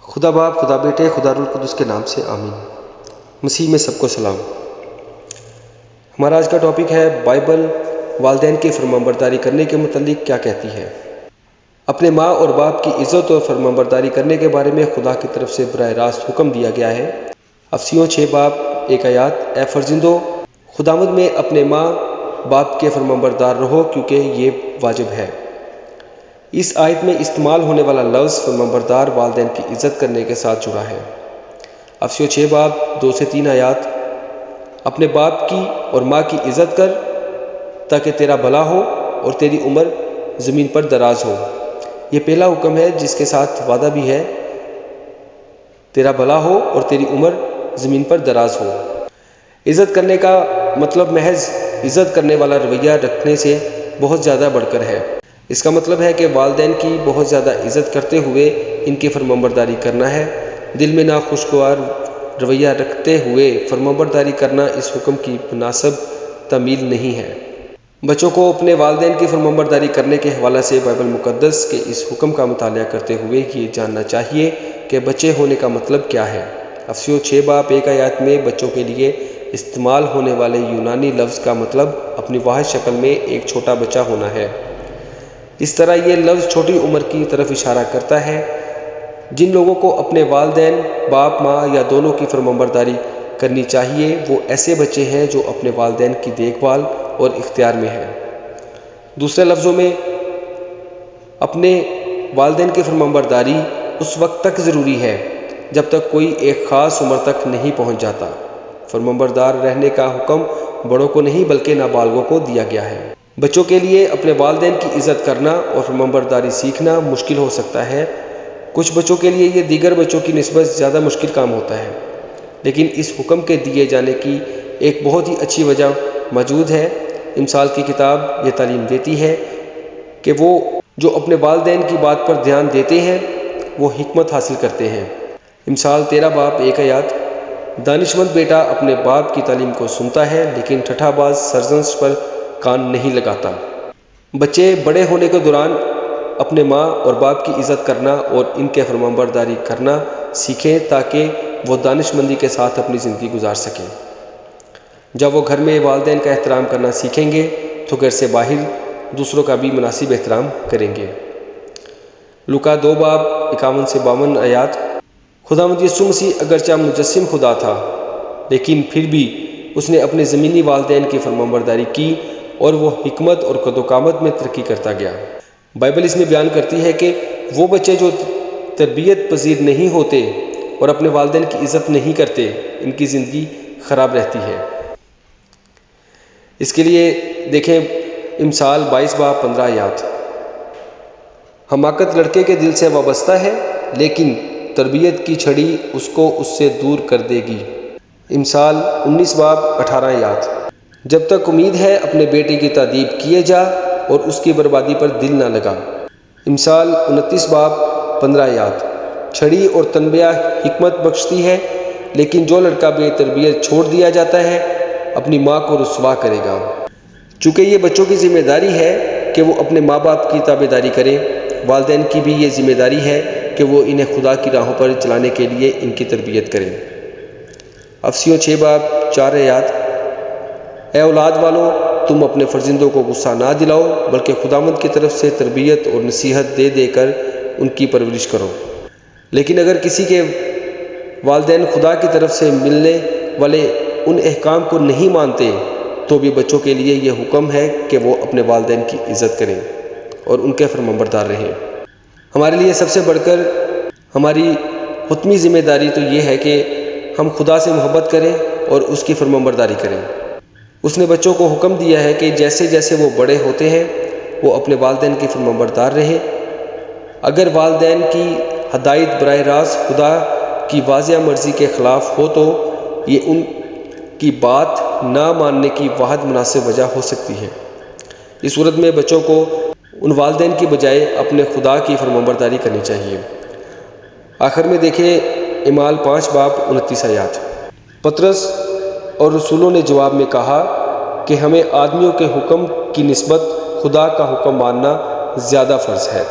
خدا باپ، خدا بیٹے، خدا روح القدس کے نام سے آمین۔ مسیح میں سب کو سلام۔ ہمارا آج کا ٹاپک ہے بائبل والدین کی فرمانبرداری کرنے کے متعلق کیا کہتی ہے۔ اپنے ماں اور باپ کی عزت اور فرمانبرداری کرنے کے بارے میں خدا کی طرف سے براہ راست حکم دیا گیا ہے۔ افسیوں 6:1 اے فرزندو، خداوند میں اپنے ماں باپ کے فرمانبردار رہو کیونکہ یہ واجب ہے۔ اس آیت میں استعمال ہونے والا لفظ فرمانبردار والدین کی عزت کرنے کے ساتھ جڑا ہے۔ افسیوں 6:2-3 اپنے باپ کی اور ماں کی عزت کر تاکہ تیرا بھلا ہو اور تیری عمر زمین پر دراز ہو۔ یہ پہلا حکم ہے جس کے ساتھ وعدہ بھی ہے، تیرا بھلا ہو اور تیری عمر زمین پر دراز ہو۔ عزت کرنے کا مطلب محض عزت کرنے والا رویہ رکھنے سے بہت زیادہ بڑھ کر ہے۔ اس کا مطلب ہے کہ والدین کی بہت زیادہ عزت کرتے ہوئے ان کی فرمانبرداری کرنا ہے۔ دل میں ناخوشگوار رویہ رکھتے ہوئے فرمانبرداری کرنا اس حکم کی مناسب تعمیل نہیں ہے۔ بچوں کو اپنے والدین کی فرمانبرداری کرنے کے حوالے سے بائبل مقدس کے اس حکم کا مطالعہ کرتے ہوئے یہ جاننا چاہیے کہ بچے ہونے کا مطلب کیا ہے۔ افسیوں 6:1 میں بچوں کے لیے استعمال ہونے والے یونانی لفظ کا مطلب اپنی واحد شکل میں ایک چھوٹا بچہ ہونا ہے۔ اس طرح یہ لفظ چھوٹی عمر کی طرف اشارہ کرتا ہے۔ جن لوگوں کو اپنے والدین، باپ، ماں یا دونوں کی فرمانبرداری کرنی چاہیے وہ ایسے بچے ہیں جو اپنے والدین کی دیکھ بھال اور اختیار میں ہیں۔ دوسرے لفظوں میں، اپنے والدین کی فرمانبرداری اس وقت تک ضروری ہے جب تک کوئی ایک خاص عمر تک نہیں پہنچ جاتا۔ فرمانبردار رہنے کا حکم بڑوں کو نہیں بلکہ نابالغوں کو دیا گیا ہے۔ بچوں کے لیے اپنے والدین کی عزت کرنا اور فرمانبرداری سیکھنا مشکل ہو سکتا ہے۔ کچھ بچوں کے لیے یہ دیگر بچوں کی نسبت زیادہ مشکل کام ہوتا ہے، لیکن اس حکم کے دیے جانے کی ایک بہت ہی اچھی وجہ موجود ہے۔ امثال کی کتاب یہ تعلیم دیتی ہے کہ وہ جو اپنے والدین کی بات پر دھیان دیتے ہیں وہ حکمت حاصل کرتے ہیں۔ امثال 13:1 دانشمند بیٹا اپنے باپ کی تعلیم کو سنتا ہے لیکن ٹھٹھا باز سرزنش پر کان نہیں لگاتا۔ بچے بڑے ہونے کے دوران اپنے ماں اور باپ کی عزت کرنا اور ان کے فرمانبرداری کرنا سیکھیں تاکہ وہ دانشمندی کے ساتھ اپنی زندگی گزار سکیں۔ جب وہ گھر میں والدین کا احترام کرنا سیکھیں گے تو گھر سے باہر دوسروں کا بھی مناسب احترام کریں گے۔ لوکا 2:51-52 خداوند یسوع مسیح اگرچہ مجسم خدا تھا لیکن پھر بھی اس نے اپنے زمینی والدین کی فرمانبرداری کی اور وہ حکمت اور قد و قامت میں ترقی کرتا گیا۔ بائبل اس میں بیان کرتی ہے کہ وہ بچے جو تربیت پذیر نہیں ہوتے اور اپنے والدین کی عزت نہیں کرتے ان کی زندگی خراب رہتی ہے۔ اس کے لیے دیکھیں امثال 22:15 حماقت لڑکے کے دل سے وابستہ ہے لیکن تربیت کی چھڑی اس کو اس سے دور کر دے گی۔ امثال 19:18 جب تک امید ہے اپنے بیٹے کی تادیب کیے جا اور اس کی بربادی پر دل نہ لگا۔ امثال 29:15 چھڑی اور تنبیہ حکمت بخشتی ہے لیکن جو لڑکا بے تربیت چھوڑ دیا جاتا ہے اپنی ماں کو رسوا کرے گا۔ چونکہ یہ بچوں کی ذمہ داری ہے کہ وہ اپنے ماں باپ کی تابعداری کریں، والدین کی بھی یہ ذمہ داری ہے کہ وہ انہیں خدا کی راہوں پر چلانے کے لیے ان کی تربیت کریں۔ افسیوں 6:4 اے اولاد والو، تم اپنے فرزندوں کو غصہ نہ دلاؤ بلکہ خداوند کی طرف سے تربیت اور نصیحت دے دے کر ان کی پرورش کرو۔ لیکن اگر کسی کے والدین خدا کی طرف سے ملنے والے ان احکام کو نہیں مانتے تو بھی بچوں کے لیے یہ حکم ہے کہ وہ اپنے والدین کی عزت کریں اور ان کے فرمانبردار رہیں۔ ہمارے لیے سب سے بڑھ کر ہماری حتمی ذمہ داری تو یہ ہے کہ ہم خدا سے محبت کریں اور اس کی فرمانبرداری کریں۔ اس نے بچوں کو حکم دیا ہے کہ جیسے جیسے وہ بڑے ہوتے ہیں وہ اپنے والدین کی فرمانبردار رہیں۔ اگر والدین کی ہدایت براہ راست خدا کی واضح مرضی کے خلاف ہو تو یہ ان کی بات نہ ماننے کی واحد مناسب وجہ ہو سکتی ہے۔ اس صورت میں بچوں کو ان والدین کی بجائے اپنے خدا کی فرمانبرداری کرنی چاہیے۔ آخر میں دیکھیں اعمال 5:29 پطرس اور رسولوں نے جواب میں کہا کہ ہمیں آدمیوں کے حکم کی نسبت خدا کا حکم ماننا زیادہ فرض ہے۔